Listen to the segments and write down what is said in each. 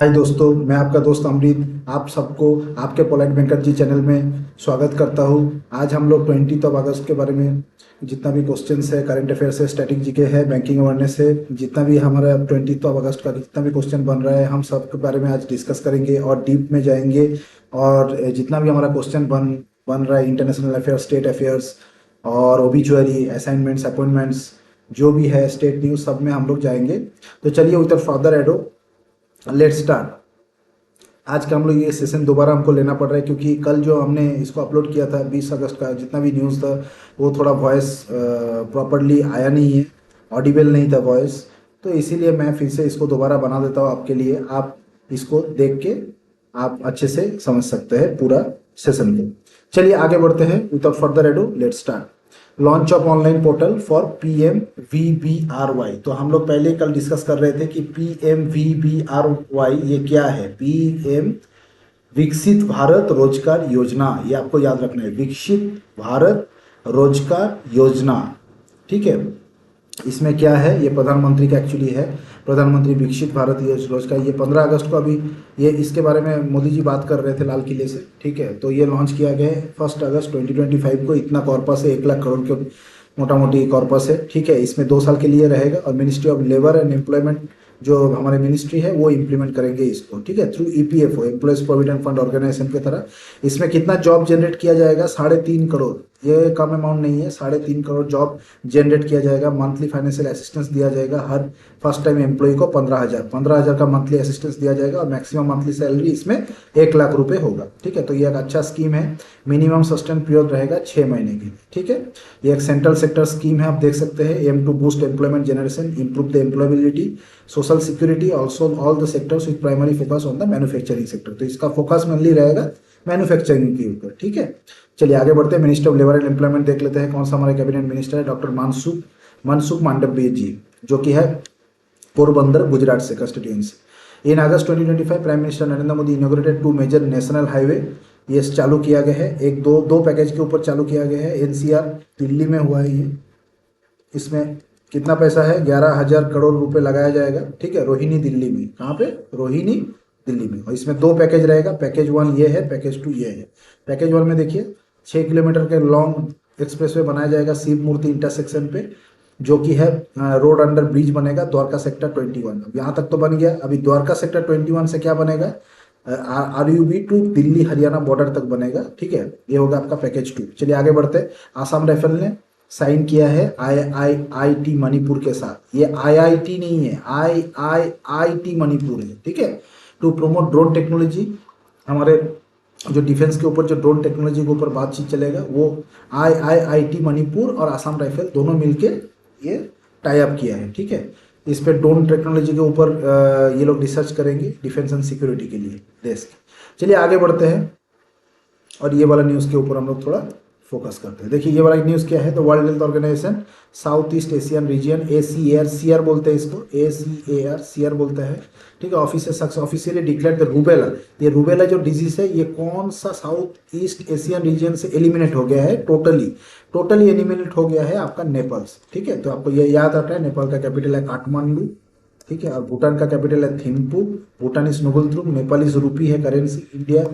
हाय दोस्तों, मैं आपका दोस्त अमृत आप सबको आपके पोलाइट बैंकर जी चैनल में स्वागत करता हूँ। आज हम लोग 20 अगस्त के बारे में जितना भी क्वेश्चंस है, करंट अफेयर्स है, स्टैटिक जीके है, बैंकिंग अवेयरनेस है, जितना भी हमारा 20 अगस्त का जितना भी क्वेश्चन बन रहा है, हम सब के बारे में आज डिस्कस करेंगे और डीप में जाएंगे। और जितना भी हमारा क्वेश्चन बन बन रहा है, इंटरनेशनल अफेयर्स, स्टेट अफेयर्स और ओबीचुअरी, असाइनमेंट्स, अपॉइंटमेंट्स, जो भी है स्टेट न्यूज़, सब में हम लोग जाएंगे। तो चलिए without further ado let's start. आज का हम लोग ये सेशन दोबारा हमको लेना पड़ रहा है क्योंकि कल जो हमने इसको अपलोड किया था 20 अगस्त का जितना भी न्यूज़ था, वो थोड़ा वॉइस प्रॉपरली आया नहीं है, ऑडिबल नहीं था वॉइस। तो इसीलिए मैं फिर से इसको दोबारा बना देता हूँ आपके लिए। आप इसको देख के आप अच्छे से समझ सकते हैं पूरा सेशन को। चलिए आगे बढ़ते हैं, without further edu let's start. Launch of online portal for PMVBRY। तो हम लोग पहले कल डिस्कस कर रहे थे कि PMVBRY ये क्या है। PM विकसित भारत रोजगार योजना, ये आपको याद रखना है, विकसित भारत रोजगार योजना। ठीक है, इसमें क्या है, ये प्रधानमंत्री का एक्चुअली है, प्रधानमंत्री विकसित भारत रोजगार। ये 15 अगस्त को अभी ये इसके बारे में मोदी जी बात कर रहे थे लाल किले से। ठीक है, तो ये लॉन्च किया गया है 1 अगस्त 2025 को। इतना कॉर्पस है, 1 लाख करोड़ के मोटा मोटी कॉर्पस है। ठीक है, इसमें 2 साल के लिए रहेगा और ministry of labour and employment जो हमारे मिनिस्ट्री है वो इम्प्लीमेंट करेंगे इसको। ठीक है, through EPFO, employees provident fund organisation की तरह। इसमें कितना जॉब जनरेट किया जाएगा? 3.5 करोड़। ये कम अमाउंट नहीं है, 3.5 करोड़ जॉब जनरेट किया जाएगा। मंथली फाइनेंशियल असिस्टेंस दिया जाएगा हर फर्स्ट टाइम एम्प्लॉय को 15,000 का मंथली असिस्टेंस दिया जाएगा और मैक्सिमम मंथली सैलरी इसमें 1 लाख रुपए होगा। ठीक है, तो ये एक अच्छा स्कीम है। मिनिमम सस्टेन पीरियड रहेगा 6 महीने की। ठीक है, ये एक सेंट्रल सेक्टर स्कीम है, आप देख सकते हैं। Aim to boost employment generation, improve the employability, social security, also all the sectors with primary focus on the manufacturing sector. तो इसका फोकस मेनली रहेगा मैन्युफैक्चरिंग के ऊपर। ठीक है, चलिए आगे बढ़ते हैं। Minister of labour and employment देख लेते हैं कौन सा हमारे कैबिनेट मिनिस्टर है। डॉक्टर मनसुख मांडव्य जी, जो कि है पोरबंदर गुजरात से constituency. In August 2025 prime minister Narendra Modi inaugurated 2 major national highway. ये चालू किया गया है, एक दो पैकेज के ऊपर चालू किया गया है। NCR दिल्ली में हुआ है ये। इसमें कितना पैसा है? 11,000 करोड़ रुपए लगाया जाएगा। ठीक है, रोहिणी दिल्ली में। कहाँ पे? रोहिणी दिल्ली में। और इसमें 2 पैकेज रहेगा, पैकेज 1 ये है, पैकेज 2 ये है। पैकेज 1 में देखिए 6 किलोमीटर के लॉन्ग एक्सप्रेसवे बनाया जाएगा शिव मूर्ति इंटरसेक्शन पे, जो कि है रोड अंडर ब्रिज बनेगा द्वारका सेक्टर 21। अब यहाँ तक तो बन गया, अभी द्वारका सेक्टर 21 से क्या बनेगा? RUB to Delhi Haryana border तक बनेगा। ठीक है, ये होगा आपका पैकेज 2। चलिए आगे बढ़ते हैं। आसाम राइफल ने साइन किया है IIIT मणिपुर के साथ। ये IIT नहीं है, IIIT मणिपुर है। ठीक है, टू प्रोमोट ड्रोन टेक्नोलॉजी। हमारे जो डिफेंस के ऊपर जो ड्रोन टेक्नोलॉजी के ऊपर बातचीत चलेगा, वो IIIT मणिपुर और आसाम राइफल दोनों मिलके ये टाई अप किया है। ठीक है, इस पे ड्रोन टेक्नोलॉजी के ऊपर ये लोग रिसर्च करेंगे डिफेंस एंड सिक्योरिटी के लिए देश के। चलिए आगे बढ़ते हैं और ये वाला न्यूज़ के ऊपर हम लोग थोड़ा फोकस करते हैं। देखिए ये वाला न्यूज़ क्या है, तो world health organisation south east Asian region, ACAR, CR बोलते हैं इसको, ACAR सीआर बोलते हैं। ठीक है, ऑफिशियली डिक्लेयर द रूबेला। ये रूबेला जो डिजीज है, ये कौन सा साउथ ईस्ट एशियन रीजन से एलिमिनेट हो गया है? टोटली एलिमिनेट हो गया है आपका नेपाल से। ठीक है, तो आपको ये याद रखना है, नेपाल का कैपिटल है काठमांडू। ठीक है, और भूटान का कैपिटल है थिम्पू। भूटान इज नोबुलतुम, नेपाल इज रूपी है currency. India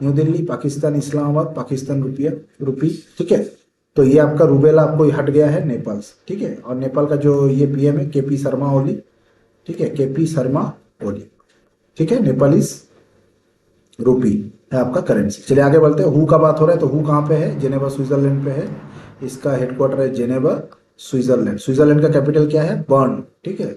new Delhi, Pakistan Islamabad, Pakistan रूपी। ठीक है, तो ये आपका रूबेला आपको हट गया है नेपाल से। ठीक है, और नेपाल का जो ये PM है KP शर्मा ओली। ठीक है, KP शर्मा ओली। ठीक है, नेपालीज रूपी है आपका करेंसी। चलिए आगे बढ़ते हैं। हु का बात हो रहा है, तो हु कहाँ पे है? जेनेवा स्विट्जरलैंड पे है। इसका हेडक्वार्टर है जेनेवा स्विट्जरलैंड। स्विट्जरलैंड का कैपिटल क्या है? बर्न। ठीक है,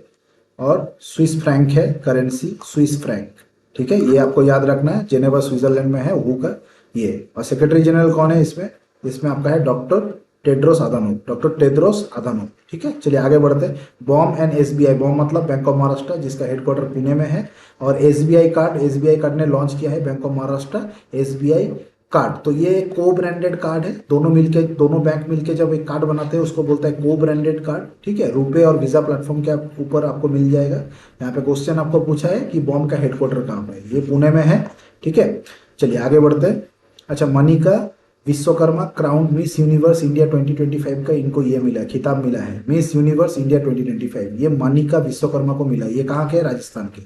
और स्विस फ्रैंक है करेंसी, स्विस फ्रैंक। ठीक है, ये आपको याद रखना है, जेनेवा स्विट्जरलैंड में है हु का ये। और सेक्रेटरी जनरल कौन है इसमें? इसमें आपका है डॉक्टर टेड्रोस अधानोम। ठीक है, चलिए आगे बढ़ते हैं। बॉम एंड SBI, बॉम मतलब बैंक ऑफ महाराष्ट्र, जिसका हेडक्वार्टर पुणे में है। और SBI कार्ड ने लॉन्च किया है bank of Maharashtra SBI card. तो ये को ब्रांडेड कार्ड है, दोनों बैंक मिलके जब एक कार्ड बनाते हैं उसको बोलता है को ब्रांडेड कार्ड। ठीक है, रुपे और वीजा प्लेटफॉर्म के ऊपर आपको मिल जाएगा। यहाँ पे क्वेश्चन आपको पूछा है कि बॉम का हेडक्वार्टर कहाँ पे है? ये पुणे में है। ठीक है, चलिए आगे बढ़ते हैं। अच्छा, Manika Vishwakarma crown miss universe India 2025 का इनको ये मिला, खिताब मिला है मिस यूनिवर्स इंडिया 2025। ये मनिका विश्वकर्मा को मिला। ये कहाँ के? राजस्थान के।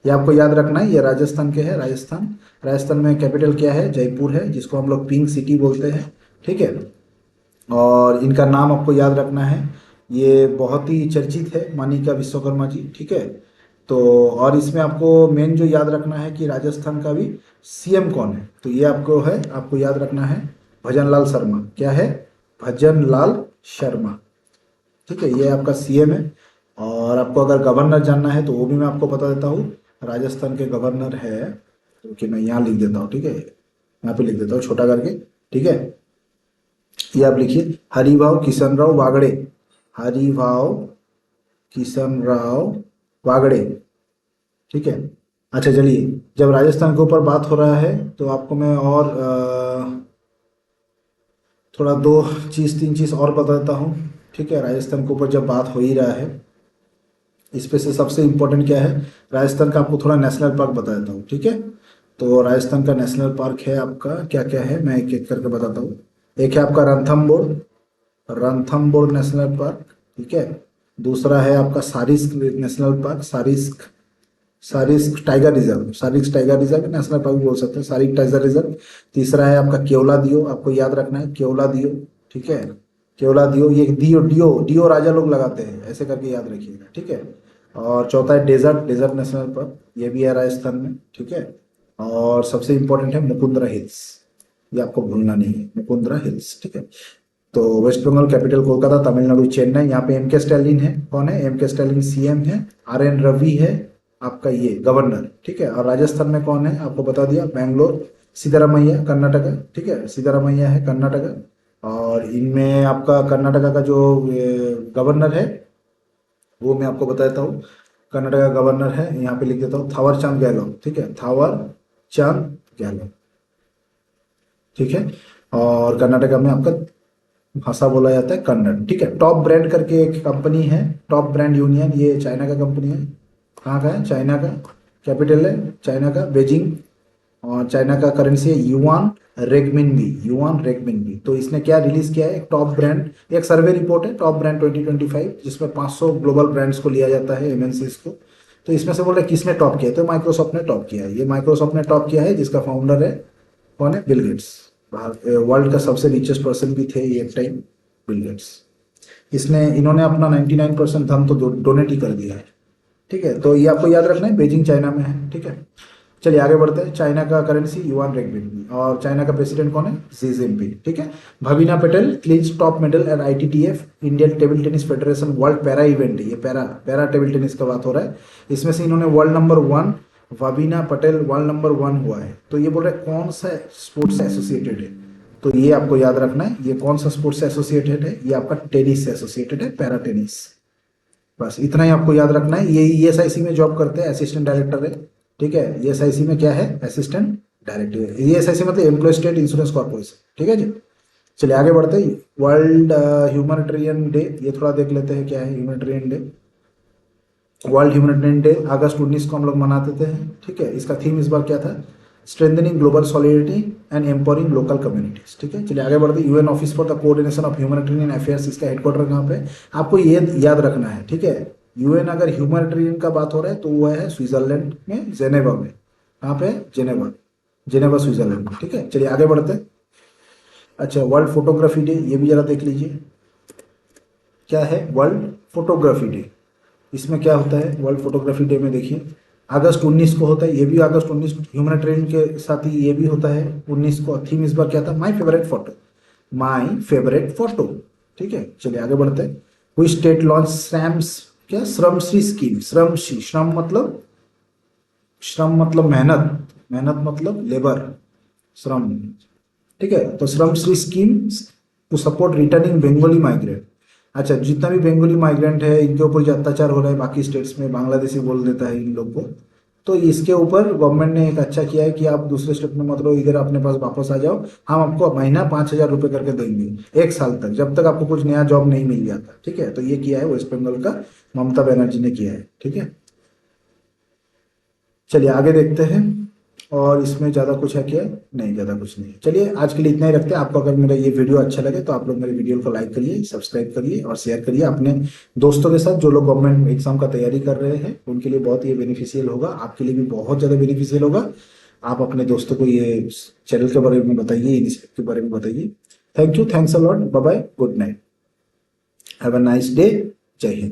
ये आपको याद रखना है, ये राजस्थान के है, राजस्थान। राजस्थान में कैपिटल क्या है? जयपुर है, जिसको हम लोग पिंक सिटी बोलते हैं, ठीक है। और इनका नाम आपको याद रखना है, ये बहुत ही चर्चित है, मानिका विश्वकर्मा जी, ठीक है। तो और इसमें आपको मेन जो याद रखना है कि राजस्थान का भी सीएम कौन है, तो ये आपको है, आपको याद रखना है भजनलाल शर्मा। क्या है? भजनलाल शर्मा, ठीक है, ये आपका सीएम है। और आपको अगर गवर्नर जानना है तो वो भी मैं आपको बता देता हूँ। राजस्थान के गवर्नर है, तो कि मैं यहाँ लिख देता हूँ, ठीक है, यहाँ पे लिख देता हूँ छोटा करके, ठीक है। ये आप लिखिए, हरिभाव किशनराव वागड़े, हरिभाव किशनराव वागड़े, ठीक है। अच्छा चलिए, जब राजस्थान के ऊपर बात हो रहा है तो आपको मैं और थोड़ा दो चीज़ तीन चीज़ और बता देता हूँ, ठीक है। राजस्थान के ऊपर जब बात हो ही रहा है, इसमें से सबसे इम्पोर्टेंट क्या है, राजस्थान का आपको थोड़ा नेशनल पार्क बता देता हूँ, ठीक है। तो राजस्थान का नेशनल पार्क है आपका क्या क्या है, मैं एक एक करके बताता हूँ। एक है आपका रणथंबोर, रणथंबोर नेशनल पार्क, ठीक है। दूसरा है आपका Sariska national park, Sariska, Sariska tiger reserve, Sariska tiger reserve national park बोल सकते हैं, सारिस्क टाइगर रिजर्व। तीसरा है आपका केवला दियो, आपको याद रखना है केवला दियो, ठीक है। केवला दियो, ये दियो डियो डियो राजा लोग लगाते हैं, ऐसे करके याद रखिएगा, ठीक है। और चौथा है डेजर्ट, डेजर्ट नेशनल पार्क, ये भी है राजस्थान में, ठीक है। और सबसे इम्पोर्टेंट है मुकुंदरा हिल्स, ये आपको भूलना नहीं है, मुकुंदरा हिल्स, ठीक है। तो वेस्ट बंगाल कैपिटल कोलकाता, तमिलनाडु चेन्नई। यहाँ पे एम के स्टैलिन है, कौन है? एम के स्टैलिन सीएम है। आर एन रवि है आपका ये गवर्नर, ठीक है। और राजस्थान में कौन है आपको बता दिया, बैंगलोर सिद्धारमैया, कर्नाटका, ठीक है, सिद्धारमैया है कर्नाटका। और इनमें आपका कर्नाटका का जो गवर्नर है वो मैं आपको बता देता हूँ। कर्नाटका का गवर्नर है, यहाँ पे लिख देता हूँ, थावर चंद गहलोत, ठीक है, थावर चंद गहलोत, ठीक है। और कर्नाटका में आपका भाषा बोला जाता है कन्नड़, ठीक है। टॉप ब्रांड करके एक कंपनी है, टॉप ब्रांड यूनियन, ये चाइना का कंपनी है। कहाँ का है? चाइना का। कैपिटल है चाइना का बेजिंग। और चाइना का करेंसी है युआन रेगमिनबी, युआन रेगमिनबी। तो इसने क्या रिलीज किया है? एक टॉप ब्रांड, एक सर्वे रिपोर्ट है टॉप ब्रांड 2025, जिसमें 500 ग्लोबल ब्रांड्स को लिया जाता है, एमएनसीज को। तो इसमें से बोल रहे किसने टॉप किया है? तो माइक्रोसॉफ्ट ने टॉप किया है, ये माइक्रोसॉफ्ट ने टॉप किया है, जिसका फाउंडर है कौन है? Bill Gates. वर्ल्ड का सबसे रिचेस्ट पर्सन भी थे ये एक टाइम, बिल गेट्स। इसने इन्होंने अपना 99% धन तो डोनेट ही कर दिया है, ठीक है। तो ये आपको याद रखना है, बेजिंग चाइना में है, ठीक है। चलिए आगे बढ़ते हैं। चाइना का करेंसी युआन रेगमिनबी, और चाइना का प्रेसिडेंट कौन है? शी जिनपिंग, ठीक है। Bhavina Patel clinches top medal at ITTF, Indian table tennis federation world para event है, ये पैरा पैरा टेबल टेनिस का बात हो रहा है। इसमें से इन्होंने world number 1, Bhavina Patel world number 1 हुआ है। तो ये बोल रहे कौन सा स्पोर्ट्स से एसोसिएटेड है, तो ये आपको याद रखना है, ये कौन सा स्पोर्ट्स से एसोसिएटेड है? ये आपका टेनिस से एसोसिएटेड है, पैरा टेनिस। बस इतना ही आपको याद रखना है। ये ईएसआईसी में जॉब करते हैं, असिस्टेंट डायरेक्टर है, ठीक है। ईएसआईसी में क्या है? Assistant director. ईएसआईसी मतलब एम्प्लॉय स्टेट इंश्योरेंस कॉर्पोरेशन, ठीक है जी। चलिए आगे बढ़ते हैं। वर्ल्ड ह्यूमैनिटेरियन डे, ये थोड़ा देख लेते हैं क्या है humanitarian day. World humanitarian day अगस्त 19 को हम लोग मनाते थे, ठीक है। इसका थीम इस बार क्या था? Strengthening global solidarity and empowering local communities, ठीक है। चलिए आगे बढ़ते हैं। UN office for the coordination of humanitarian affairs, इसका हेडक्वार्टर कहाँ पे? आपको ये याद रखना है, ठीक है। यूएन अगर ह्यूमैनिटेरियन का बात हो रहा है तो वो है स्विट्जरलैंड में, जेनेवा में। कहाँ पे? जेनेवा, जेनेवा स्विट्जरलैंड में, ठीक है। चलिए आगे बढ़ते हैं। अच्छा, वर्ल्ड फोटोग्राफी डे, ये भी जरा देख लीजिए क्या है वर्ल्ड फोटोग्राफी डे। इसमें क्या होता है वर्ल्ड फोटोग्राफी डे में? देखिए अगस्त 19 को होता है, ये भी अगस्त 19 ह्यूमैनिटेरियन के साथ ही ये भी होता है 19 को। थीम इस बार क्या था? My favourite photo, my favourite photo, ठीक है। चलिए आगे बढ़ते हैं। हुई स्टेट लॉन्च श्रम्स, क्या? श्रमश्री स्कीम, श्रमश्री, श्रम मतलब, श्रम मतलब मेहनत, मेहनत मतलब लेबर, श्रम, ठीक है। तो Shramashree scheme to support returning Bengali migrant. अच्छा, जितना भी बंगाली माइग्रेंट है इनके ऊपर जो अत्याचार हो रहा है बाकी स्टेट्स में, बांग्लादेशी बोल देता है इन लोग को, तो इसके ऊपर गवर्नमेंट ने एक अच्छा किया है कि आप दूसरे स्टेट में मत रहो, इधर अपने पास वापस आ जाओ, हम आपको महीना 5,000 रुपये करके देंगे 1 साल तक, जब तक आपको कुछ नया जॉब नहीं मिल जाता, ठीक है। तो ये किया है वेस्ट बंगाल का ममता बनर्जी ने किया है, ठीक है। चलिए आगे देखते हैं। और इसमें ज़्यादा कुछ है क्या? नहीं, ज़्यादा कुछ नहीं है। चलिए आज के लिए इतना ही रखते हैं। आपको अगर मेरा ये वीडियो अच्छा लगे तो आप लोग मेरे वीडियो को लाइक करिए, सब्सक्राइब करिए और शेयर करिए अपने दोस्तों के साथ जो लोग गवर्नमेंट एग्जाम का तैयारी कर रहे हैं। उनके लिए बहुत ये बेनिफिशियल होगा, आपके लिए भी बहुत ज़्यादा बेनिफिशियल होगा। आप अपने दोस्तों को ये चैनल के बारे में बताइए, इनिशिएटिव के बारे में बताइए। Thank you, thanks a lot, bye bye, good night, have a nice day, जय हिंद।